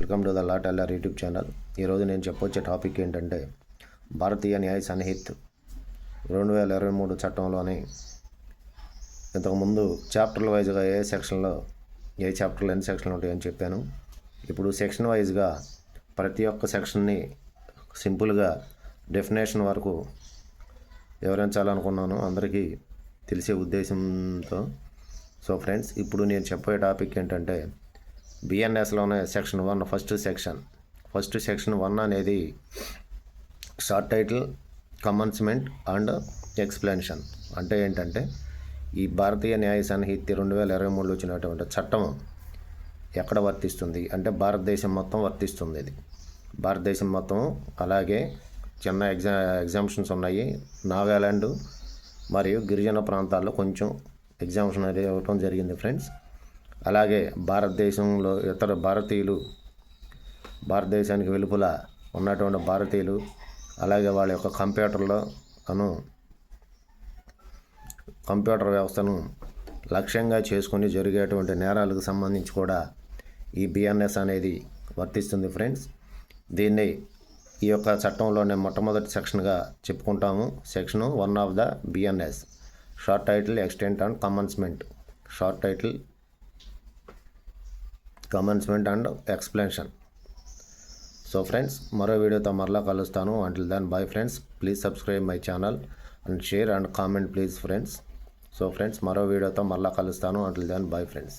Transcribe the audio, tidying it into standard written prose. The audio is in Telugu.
Welcome to the law teller YouTube channel. ఈరోజు నేను చెప్పొచ్చే టాపిక్ ఏంటంటే భారతీయ న్యాయ సన్నిహిత్ 2023 చట్టంలోని ఇంతకుముందు చాప్టర్ల వైజ్గా ఏ సెక్షన్లో ఏ చాప్టర్లు ఎన్ని సెక్షన్లు ఉంటాయని చెప్పాను. ఇప్పుడు సెక్షన్ వైజ్గా ప్రతి ఒక్క సెక్షన్ని సింపుల్గా డెఫినేషన్ వరకు వివరించాలనుకున్నాను, అందరికీ తెలిసే ఉద్దేశంతో. సో ఫ్రెండ్స్, ఇప్పుడు నేను చెప్పే టాపిక్ ఏంటంటే బిఎన్ఎస్లోనే సెక్షన్ 1 ఫస్ట్ సెక్షన్ 1 అనేది short title, commencement and explanation. అంటే ఏంటంటే ఈ భారతీయ న్యాయ సన్నిహిత్య 2023లో వచ్చినటువంటి చట్టం ఎక్కడ వర్తిస్తుంది అంటే భారతదేశం మొత్తం వర్తిస్తుంది. ఇది భారతదేశం మొత్తం, అలాగే చిన్న ఎగ్జామ్షన్స్ ఉన్నాయి. నాగాలాండ్ మరియు గిరిజన ప్రాంతాల్లో కొంచెం ఎగ్జామ్షన్ అనేది ఇవ్వటం జరిగింది ఫ్రెండ్స్. అలాగే భారతదేశంలో ఇతర భారతీయులు, భారతదేశానికి వెలుపల ఉన్నటువంటి భారతీయులు, అలాగే వాళ్ళ యొక్క కంప్యూటర్ వ్యవస్థను లక్ష్యంగా చేసుకుని జరిగేటువంటి నేరాలకు సంబంధించి కూడా ఈ బిఎన్ఎస్ అనేది వర్తిస్తుంది ఫ్రెండ్స్. దీన్ని ఈ యొక్క చట్టంలోనే మొట్టమొదటి సెక్షన్గా చెప్పుకుంటాము. Section 1 of the BNS, short title, extent and commencement and explanation. So friends, మరో వీడియోతో మరలా కలుస్తాను. Until then bye friends. Please subscribe my channel and share and comment please friends. So friends, మరో వీడియోతో మరలా కలుస్తాను. Until then bye friends.